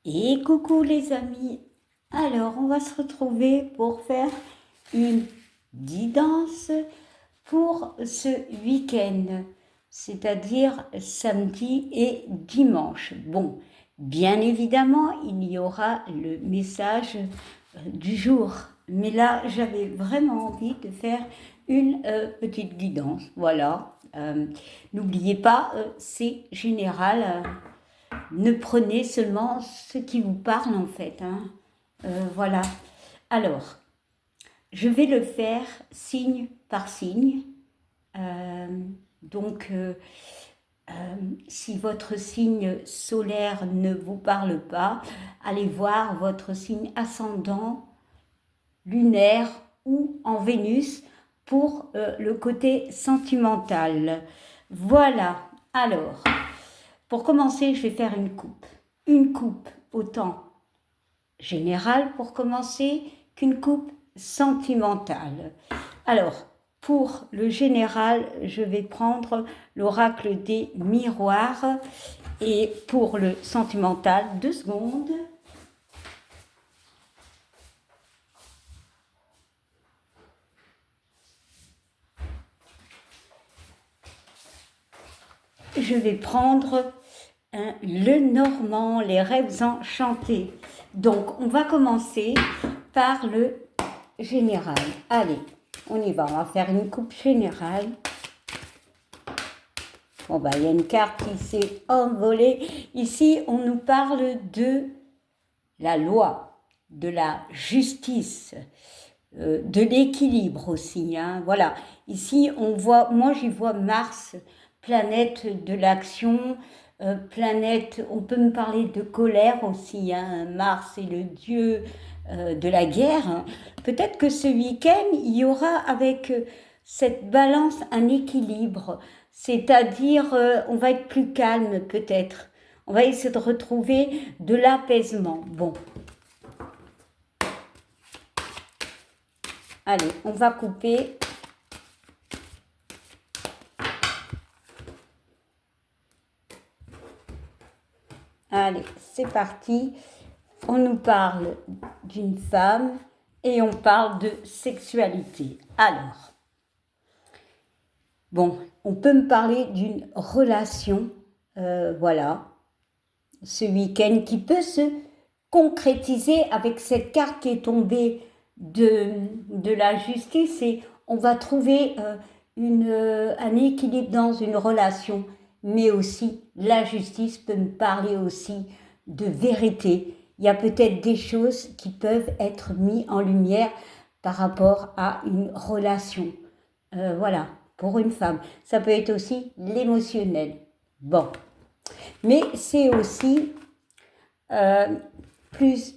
Et coucou les amis, alors on va se retrouver pour faire une guidance pour ce week-end, c'est-à-dire samedi et dimanche. Bon, bien évidemment, il y aura le message du jour, mais là j'avais vraiment envie de faire une petite guidance, voilà. N'oubliez pas, c'est général. Ne prenez seulement ce qui vous parle en fait. Voilà. Alors, je vais le faire signe par signe. Euh, donc, si votre signe solaire ne vous parle pas, allez voir votre signe ascendant, lunaire ou en Vénus pour le côté sentimental. Voilà. Alors, pour commencer, je vais faire une coupe. Une coupe autant générale pour commencer qu'une coupe sentimentale. Alors, pour le général, je vais prendre l'oracle des miroirs et pour le sentimental, 2 secondes. Je vais prendre le Normand, les rêves enchantés. Donc, on va commencer par le général. Allez, on y va. On va faire une coupe générale. Bon, bah, il y a une carte qui s'est envolée. Ici, on nous parle de la loi, de la justice, de l'équilibre aussi. Voilà. Ici, on voit, moi, j'y vois Mars, planète de l'action, planète, on peut me parler de colère aussi. Mars est le dieu de la guerre. Peut-être que ce week-end, il y aura avec cette balance un équilibre. C'est-à-dire, on va être plus calme peut-être. On va essayer de retrouver de l'apaisement. Bon. Allez, on va couper. Allez, c'est parti. On nous parle d'une femme et on parle de sexualité. Alors, bon, on peut me parler d'une relation, voilà, ce week-end qui peut se concrétiser avec cette carte qui est tombée de la justice et on va trouver un équilibre dans une relation, mais aussi la justice peut me parler aussi de vérité. Il y a peut-être des choses qui peuvent être mises en lumière par rapport à une relation. Voilà, pour une femme. Ça peut être aussi l'émotionnel. Bon. Mais c'est aussi plus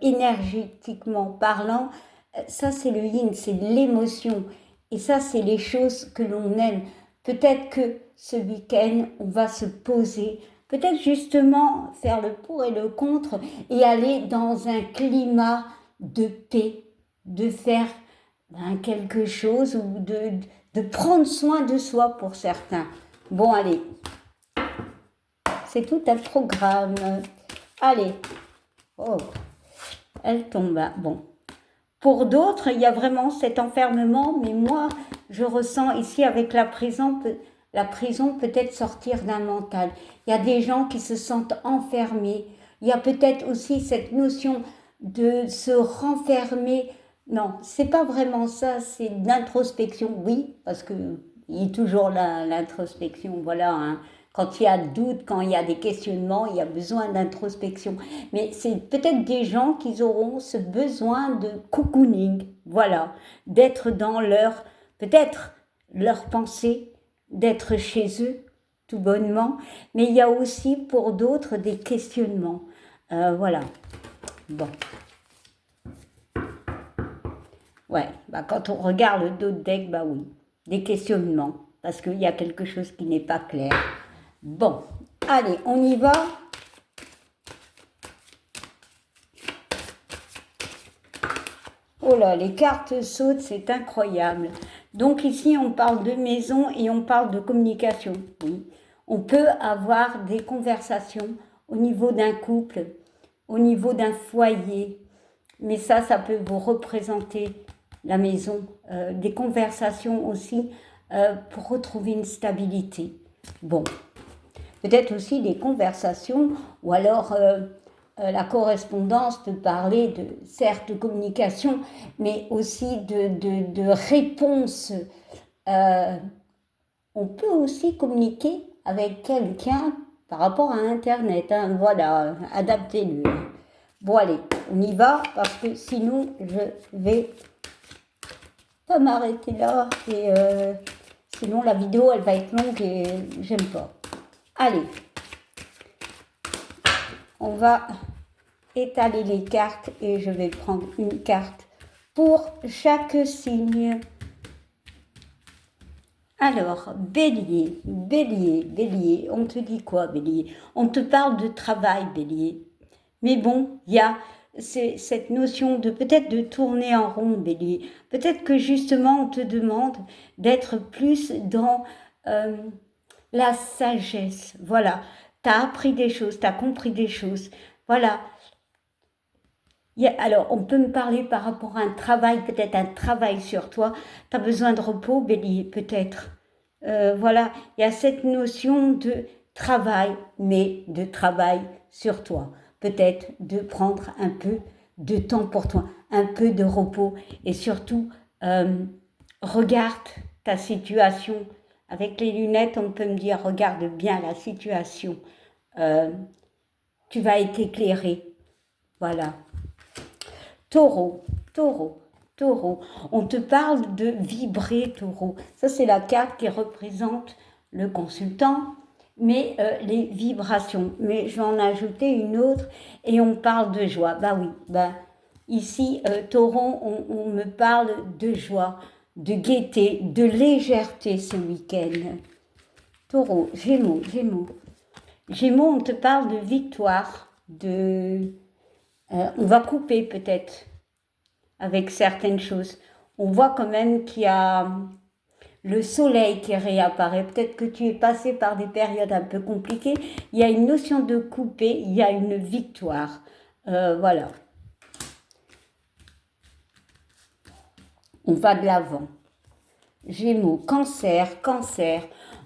énergétiquement parlant, ça c'est le yin, c'est l'émotion. Et ça c'est les choses que l'on aime. Peut-être que ce week-end, on va se poser, peut-être justement faire le pour et le contre et aller dans un climat de paix, de faire quelque chose ou de prendre soin de soi pour certains. Bon, allez, c'est tout un programme. Allez, oh, elle tombe. Bon. Pour d'autres, il y a vraiment cet enfermement, mais moi, je ressens ici avec la prison peut-être sortir d'un mental. Il y a des gens qui se sentent enfermés. Il y a peut-être aussi cette notion de se renfermer. Non, c'est pas vraiment ça, c'est de l'introspection, oui, parce que il est toujours l'introspection, voilà. Quand il y a doute, quand il y a des questionnements, il y a besoin d'introspection. Mais c'est peut-être des gens qui auront ce besoin de cocooning, voilà, d'être dans peut-être leur pensée, d'être chez eux, tout bonnement. Mais il y a aussi pour d'autres des questionnements. Voilà. Bon. Ouais, quand on regarde le dos de deck, oui, des questionnements, parce qu'il y a quelque chose qui n'est pas clair. Bon, allez, on y va. Oh là, les cartes sautent, c'est incroyable. Donc ici, on parle de maison et on parle de communication. Oui, on peut avoir des conversations au niveau d'un couple. au niveau d'un foyer. Mais ça peut vous représenter la maison, des conversations aussi pour retrouver une stabilité. Bon, peut-être aussi des conversations, ou alors la correspondance peut parler de, certes, de communication, mais aussi de réponses. On peut aussi communiquer avec quelqu'un par rapport à Internet. Hein, voilà, adaptez-le. Bon, allez, on y va, parce que sinon, je vais pas m'arrêter là. Et sinon, la vidéo, elle va être longue et j'aime pas. Allez, on va étaler les cartes et je vais prendre une carte pour chaque signe. Alors, Bélier, Bélier, Bélier, on te dit quoi, Bélier? On te parle de travail, Bélier. Mais bon, il y a cette notion de peut-être de tourner en rond, Bélier. Peut-être que justement, on te demande d'être plus dans la sagesse. Voilà, tu as appris des choses, tu as compris des choses. Voilà. Alors, on peut me parler par rapport à un travail, peut-être un travail sur toi. Tu as besoin de repos, Bélier, peut-être. Voilà, il y a cette notion de travail, mais de travail sur toi. Peut-être de prendre un peu de temps pour toi, un peu de repos. Et surtout, regarde ta situation. Avec les lunettes, on peut me dire, regarde bien la situation. Tu vas être éclairé. Voilà. Taureau, taureau, taureau. On te parle de vibrer, taureau. Ça, c'est la carte qui représente le consultant, mais les vibrations. Mais je vais en ajouter une autre et on parle de joie. Bah oui, bah ici, taureau, on me parle de joie, de gaieté, de légèreté ce week-end. Taureau, Gémeaux, Gémeaux. Gémeaux, on te parle de victoire, de... on va couper peut-être avec certaines choses. On voit quand même qu'il y a le soleil qui réapparaît. Peut-être que tu es passé par des périodes un peu compliquées. Il y a une notion de couper, il y a une victoire. Voilà. On va de l'avant. Gémeaux, cancer, cancer.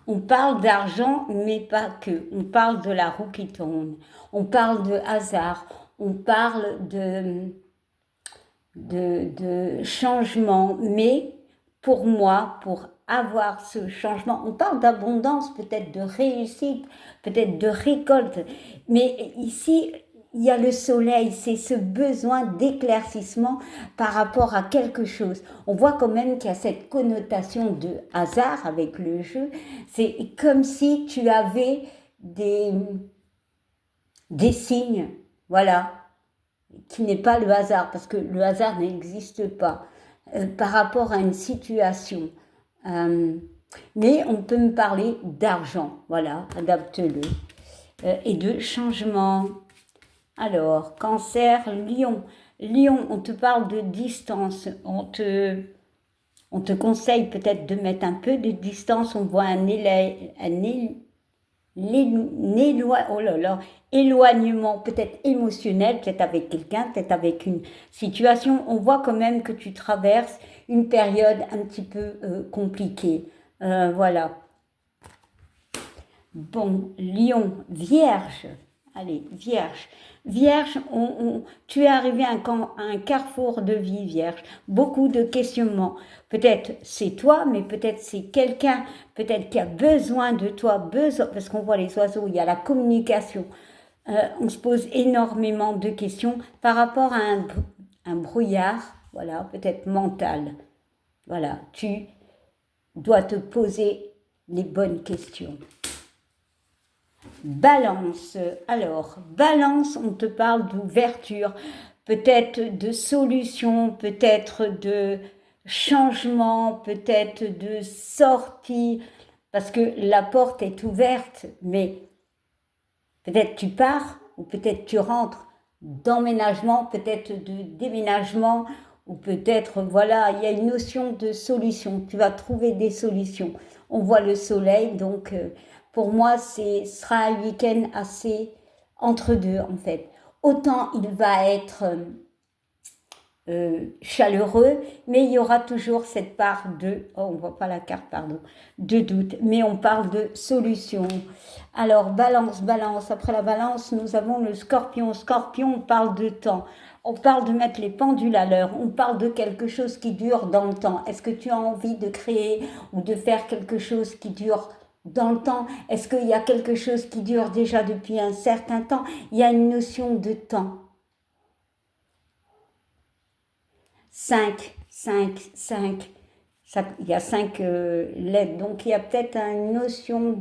On parle d'argent, mais pas que. On parle de la roue qui tourne. On parle de hasard. On parle de changement. Mais pour moi, pour avoir ce changement, on parle d'abondance, peut-être de réussite, peut-être de récolte. Mais ici, il y a le soleil, c'est ce besoin d'éclaircissement par rapport à quelque chose. On voit quand même qu'il y a cette connotation de hasard avec le jeu. C'est comme si tu avais des signes, voilà, qui n'est pas le hasard, parce que le hasard n'existe pas, par rapport à une situation. Mais on peut me parler d'argent, voilà, adapte-le, et de changement. Alors, cancer, lion. Lion, on te parle de distance, on te conseille peut-être de mettre un peu de distance, on voit un éloignement peut-être émotionnel, peut-être avec quelqu'un, peut-être avec une situation. On voit quand même que tu traverses une période un petit peu compliquée. Voilà. Bon, lion, vierge. Allez, vierge. Vierge, tu es arrivé à un carrefour de vie, vierge. Beaucoup de questionnements. Peut-être c'est toi, mais peut-être c'est quelqu'un, peut-être qui a besoin de toi, parce qu'on voit les oiseaux, il y a la communication. On se pose énormément de questions par rapport à un brouillard, voilà, peut-être mental. Voilà, tu dois te poser les bonnes questions. Balance. Alors, balance, on te parle d'ouverture, peut-être de solution, peut-être de changement, peut-être de sortie, parce que la porte est ouverte, mais peut-être tu pars, ou peut-être tu rentres d'emménagement, peut-être de déménagement, ou peut-être, voilà, il y a une notion de solution, tu vas trouver des solutions. On voit le soleil, donc... pour moi, ce sera un week-end assez entre deux, en fait. autant il va être chaleureux, mais il y aura toujours cette part de, oh on voit pas la carte, pardon, de doute, mais on parle de solution. Alors balance, après la balance, nous avons le scorpion. Scorpion, on parle de temps. On parle de mettre les pendules à l'heure, on parle de quelque chose qui dure dans le temps. Est-ce que tu as envie de créer ou de faire quelque chose qui dure dans le temps? Est-ce qu'il y a quelque chose qui dure déjà depuis un certain temps? Il y a une notion de temps. 5, 5, 5. Il y a 5 lettres, donc il y a peut-être une notion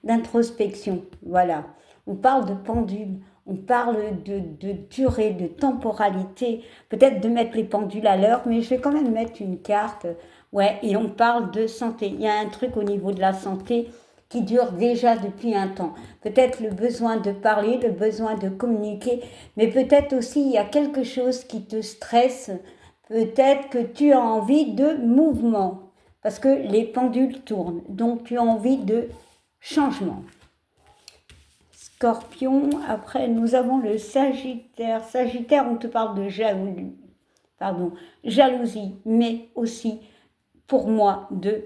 d'introspection. Voilà. On parle de pendule, on parle de durée, de temporalité, peut-être de mettre les pendules à l'heure, mais je vais quand même mettre une carte. Ouais, et on parle de santé. Il y a un truc au niveau de la santé qui dure déjà depuis un temps. Peut-être le besoin de parler, le besoin de communiquer, mais peut-être aussi il y a quelque chose qui te stresse. Peut-être que tu as envie de mouvement, parce que les pendules tournent, donc tu as envie de changement. Scorpion, après nous avons le Sagittaire. Sagittaire, on te parle de jalousie, mais aussi pour moi de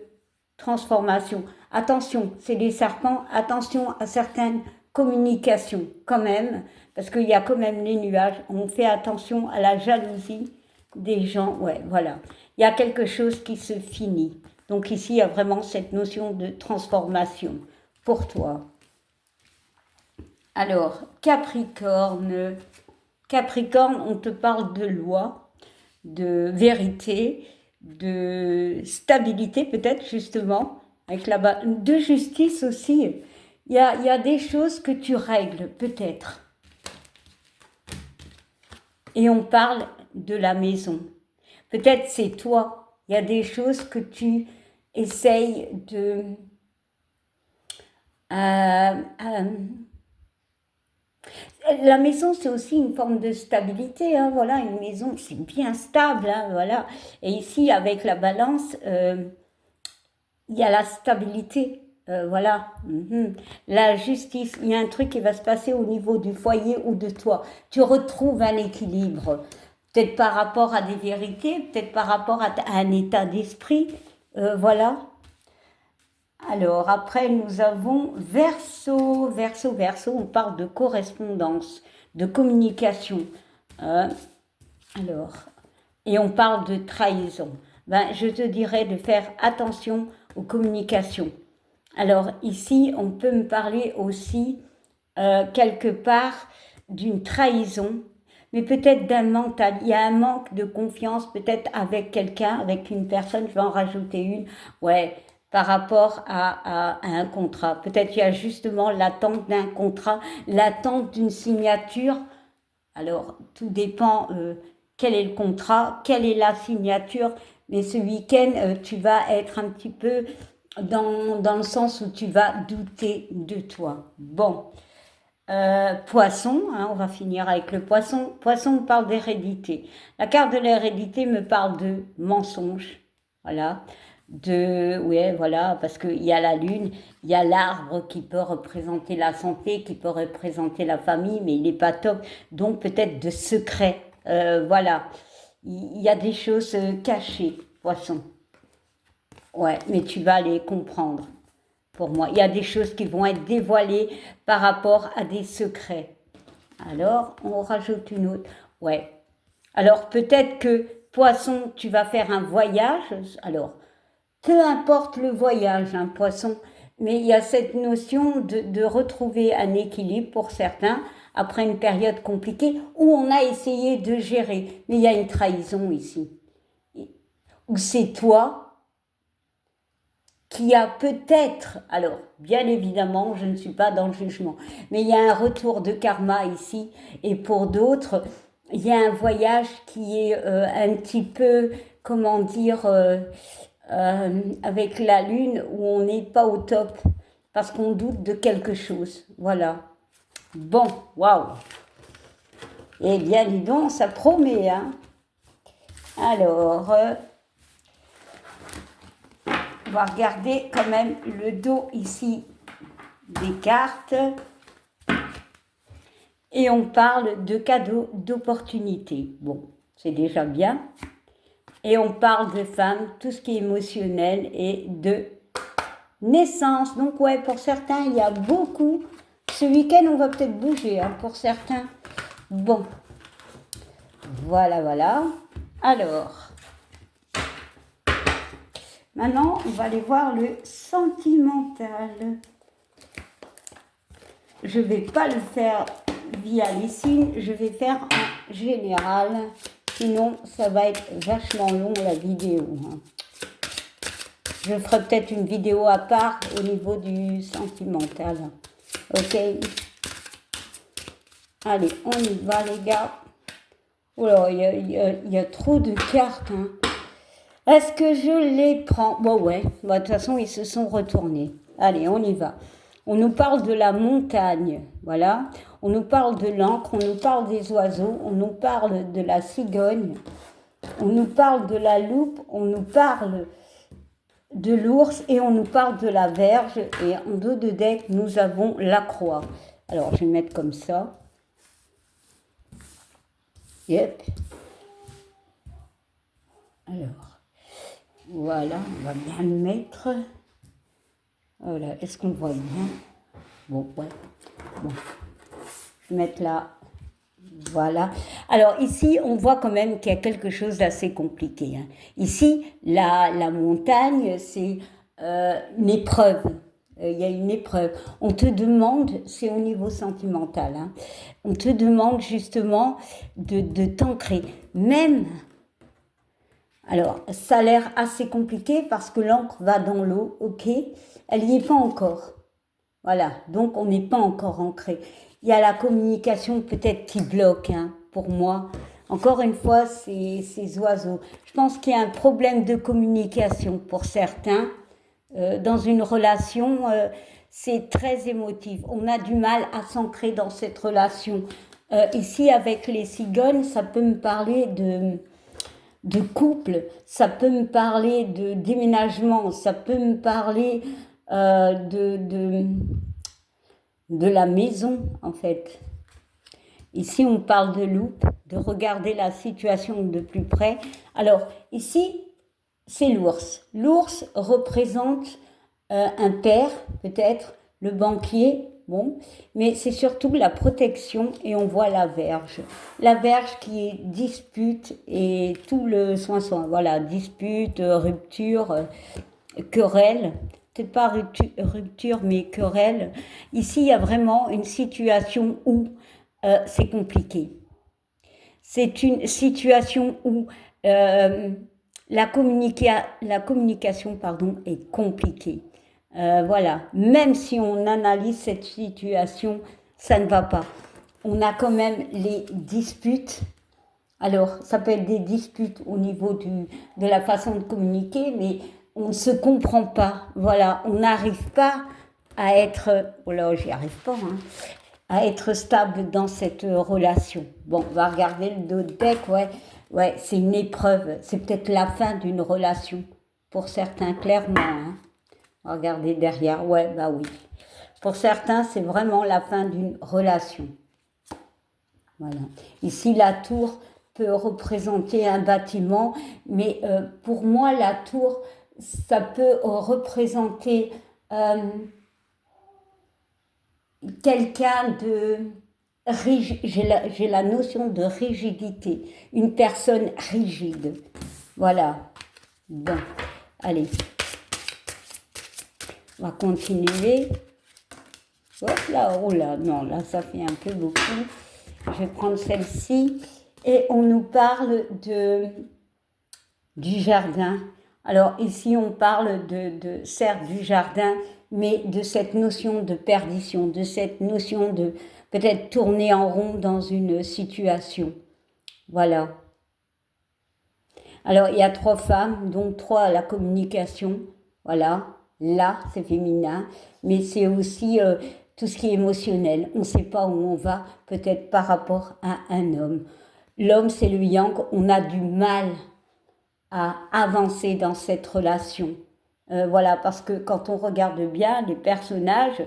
transformation. Attention, c'est des serpents, attention à certaines communications quand même, parce qu'il y a quand même les nuages, on fait attention à la jalousie des gens, ouais, voilà. Il y a quelque chose qui se finit. Donc ici, il y a vraiment cette notion de transformation pour toi. Alors, Capricorne. Capricorne, on te parle de loi, de vérité, de stabilité peut-être justement, avec de justice aussi. Il y a des choses que tu règles peut-être. Et on parle de la maison. Peut-être c'est toi. Il y a des choses que tu essayes de... la maison, c'est aussi une forme de stabilité. Hein, voilà, une maison, c'est bien stable. Hein, voilà. Et ici, avec la balance, il y a la stabilité. Voilà. La justice, il y a un truc qui va se passer au niveau du foyer ou de toi. Tu retrouves un équilibre. Peut-être par rapport à des vérités, peut-être par rapport à un état d'esprit. Voilà. Alors, après, nous avons Verseau. Verseau, on parle de correspondance, de communication. Alors, et on parle de trahison. Ben, je te dirais de faire attention aux communications. Alors, ici, on peut me parler aussi, quelque part, d'une trahison, mais peut-être d'un mental. Il y a un manque de confiance, peut-être avec quelqu'un, avec une personne, je vais en rajouter une. Ouais, par rapport à un contrat. Peut-être qu'il y a justement l'attente d'un contrat, l'attente d'une signature. Alors, tout dépend quel est le contrat, quelle est la signature. Mais ce week-end, tu vas être un petit peu dans le sens où tu vas douter de toi. Bon, poisson, hein, on va finir avec le poisson. Poisson, on parle d'hérédité. La carte de l'hérédité me parle de mensonge. Voilà ouais, voilà, parce qu'il y a la lune, il y a l'arbre qui peut représenter la santé, qui peut représenter la famille, mais il n'est pas top, donc peut-être de secret, voilà, il y a des choses cachées, poisson, ouais, mais tu vas les comprendre, pour moi, il y a des choses qui vont être dévoilées par rapport à des secrets, alors on rajoute une autre, ouais, alors peut-être que poisson, tu vas faire un voyage, alors peu importe le voyage, un poisson, mais il y a cette notion de retrouver un équilibre pour certains après une période compliquée où on a essayé de gérer. Mais il y a une trahison ici. Où c'est toi qui a peut-être, alors bien évidemment, je ne suis pas dans le jugement, mais il y a un retour de karma ici. Et pour d'autres, il y a un voyage qui est un petit peu, comment dire... avec la lune où on n'est pas au top parce qu'on doute de quelque chose. Voilà. Bon, waouh. Eh bien, dis donc, ça promet, hein. Alors, on va regarder quand même le dos ici des cartes. Et on parle de cadeaux, d'opportunités. Bon, c'est déjà bien. Et on parle de femmes, tout ce qui est émotionnel et de naissance. Donc ouais, pour certains, il y a beaucoup. Ce week-end, on va peut-être bouger, hein, pour certains. Bon, voilà, voilà. Alors, maintenant, on va aller voir le sentimental. Je ne vais pas le faire via les signes, je vais faire en général. Sinon, ça va être vachement long la vidéo. Hein. Je ferai peut-être une vidéo à part au niveau du sentimental. Ok. Allez, on y va les gars. Oh là, il y a trop de cartes. Hein. Est-ce que je les prends? Bon ouais, de toute façon ils se sont retournés. Allez, on y va. On nous parle de la montagne, voilà. On nous parle de l'encre, on nous parle des oiseaux, on nous parle de la cigogne, on nous parle de la loupe, on nous parle de l'ours et on nous parle de la verge. Et en dos de deck, nous avons la croix. Alors, je vais mettre comme ça. Yep. Alors, voilà, on va bien le mettre. Voilà, est-ce qu'on voit bien? Bon, ouais. Bon. Je vais mettre là. Voilà. Alors ici, on voit quand même qu'il y a quelque chose d'assez compliqué. Hein. Ici, la montagne, c'est une épreuve. Il y a une épreuve. On te demande, c'est au niveau sentimental, hein, on te demande justement de t'ancrer. Même, alors ça a l'air assez compliqué parce que l'encre va dans l'eau, ok, elle n'y est pas encore. Voilà, donc on n'est pas encore ancré. Il y a la communication peut-être qui bloque, hein, pour moi. Encore une fois, ces oiseaux. Je pense qu'il y a un problème de communication pour certains. Dans une relation, c'est très émotif. On a du mal à s'ancrer dans cette relation. Ici, avec les cigognes, ça peut me parler de couple, ça peut me parler de déménagement, ça peut me parler de la maison, en fait. Ici, on parle de loupe, de regarder la situation de plus près. Alors, ici, c'est l'ours. L'ours représente un père, peut-être, le banquier, bon, mais c'est surtout la protection et on voit la verge. La verge qui est dispute et tout le soin, voilà, dispute, rupture, querelle. Peut-être pas rupture, mais querelle. Ici, il y a vraiment une situation où c'est compliqué. C'est une situation où la communication est compliquée. Voilà, même si on analyse cette situation, ça ne va pas. On a quand même les disputes. Alors, ça peut être des disputes au niveau de la façon de communiquer, mais on ne se comprend pas. Voilà, on n'arrive pas à être... Oh là, j'y arrive pas, hein, à être stable dans cette relation. Bon, on va regarder le dos de deck, ouais, c'est une épreuve. C'est peut-être la fin d'une relation. Pour certains, clairement. Hein. On va regarder derrière, ouais, bah oui. Pour certains, c'est vraiment la fin d'une relation. Voilà. Ici, la tour peut représenter un bâtiment, mais pour moi, la tour, ça peut représenter quelqu'un de rigide. J'ai la notion de rigidité, une personne rigide. Voilà. Bon, allez. On va continuer. Hop là, oh là, non, là, ça fait un peu beaucoup. Je vais prendre celle-ci. Et on nous parle du jardin. Alors ici, on parle certes du jardin, mais de cette notion de perdition, de cette notion de peut-être tourner en rond dans une situation. Voilà. Alors, il y a 3 femmes, donc 3 à la communication. Voilà. Là, c'est féminin, mais c'est aussi tout ce qui est émotionnel. On ne sait pas où on va, peut-être par rapport à un homme. L'homme, c'est le yang, on a du mal à avancer dans cette relation. Voilà, parce que quand on regarde bien les personnages,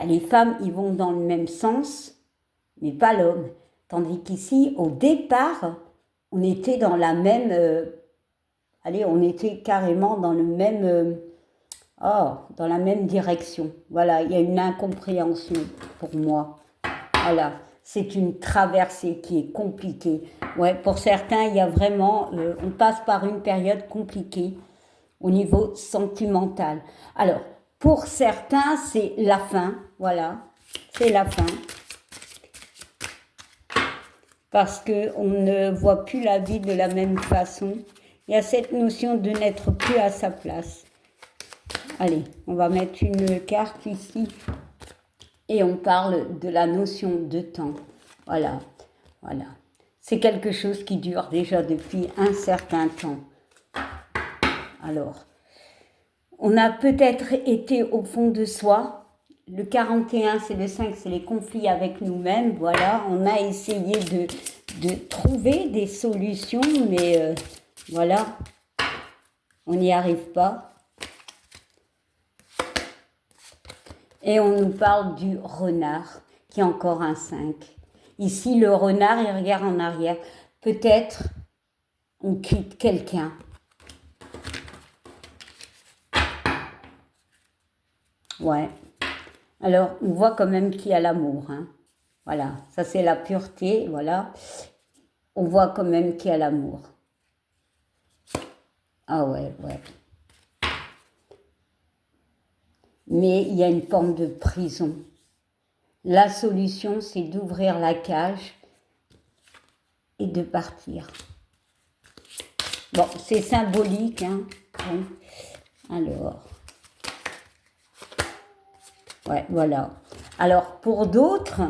les femmes, ils vont dans le même sens, mais pas l'homme. Tandis qu'ici, au départ, on était dans la même... allez, on était carrément dans le même... dans la même direction. Voilà, il y a une incompréhension pour moi. Voilà, c'est une traversée qui est compliquée. Ouais, pour certains, il y a vraiment... on passe par une période compliquée au niveau sentimental. Alors, pour certains, c'est la fin. Voilà, c'est la fin. Parce qu'on ne voit plus la vie de la même façon. Il y a cette notion de n'être plus à sa place. Allez, on va mettre une carte ici. Et on parle de la notion de temps. Voilà, voilà. C'est quelque chose qui dure déjà depuis un certain temps. Alors, on a peut-être été au fond de soi. Le 41, c'est le 5, c'est les conflits avec nous-mêmes. Voilà, on a essayé de trouver des solutions, mais voilà, on n'y arrive pas. Et on nous parle du renard, qui est encore un 5. Ici, le renard, il regarde en arrière. Peut-être on quitte quelqu'un. Ouais. Alors, on voit quand même qu'il y a l'amour. Hein. Voilà, ça c'est la pureté, voilà. On voit quand même qu'il y a l'amour. Ah ouais, ouais. Mais il y a une forme de prison. La solution, c'est d'ouvrir la cage et de partir. Bon, c'est symbolique, hein. Bon. Alors... ouais, voilà. Alors, pour d'autres,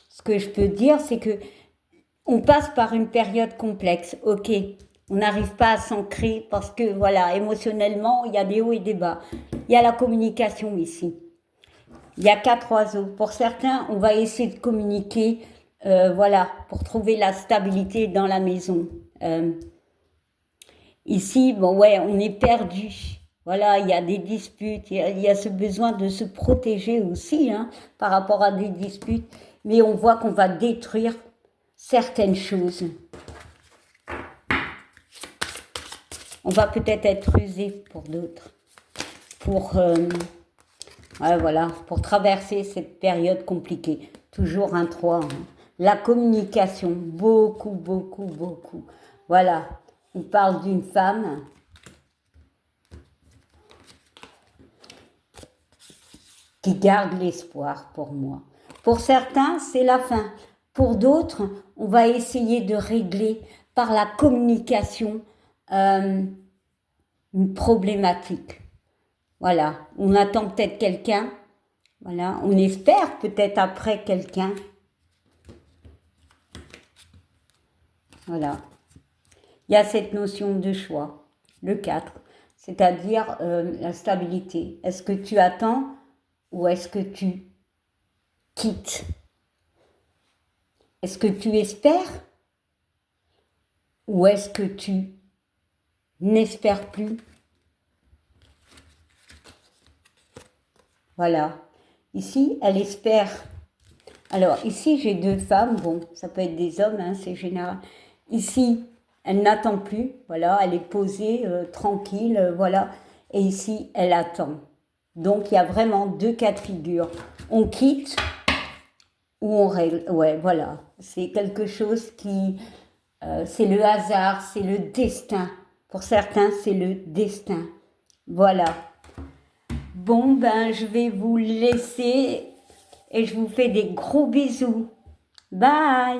ce que je peux dire, c'est que on passe par une période complexe. Ok, on n'arrive pas à s'ancrer parce que, voilà, émotionnellement, il y a des hauts et des bas. Il y a la communication ici. Il y a 4 oiseaux. Pour certains, on va essayer de communiquer, voilà, pour trouver la stabilité dans la maison. Ici, bon, ouais, on est perdu. Voilà, il y a des disputes, il y a ce besoin de se protéger aussi, hein, par rapport à des disputes. Mais on voit qu'on va détruire certaines choses. On va peut-être être usé pour d'autres. Pour, ouais, voilà, pour traverser cette période compliquée. Toujours un 3. Hein. La communication, beaucoup, beaucoup, beaucoup. Voilà, on parle d'une femme qui garde l'espoir pour moi. Pour certains, c'est la fin. Pour d'autres, on va essayer de régler par la communication une problématique. Voilà, on attend peut-être quelqu'un. Voilà, on espère peut-être après quelqu'un. Voilà. Il y a cette notion de choix, le 4, c'est-à-dire la stabilité. Est-ce que tu attends ou est-ce que tu quittes? Est-ce que tu espères ou est-ce que tu n'espères plus? Voilà. Ici, elle espère. Alors, ici, j'ai 2 femmes. Bon, ça peut être des hommes, hein, c'est général. Ici, elle n'attend plus. Voilà, elle est posée, tranquille, voilà. Et ici, elle attend. Donc, il y a vraiment 2 cas de figure. On quitte ou on règle. Ouais, voilà. C'est quelque chose qui... c'est le hasard, c'est le destin. Pour certains, c'est le destin. Voilà. Bon, ben, je vais vous laisser et je vous fais des gros bisous. Bye!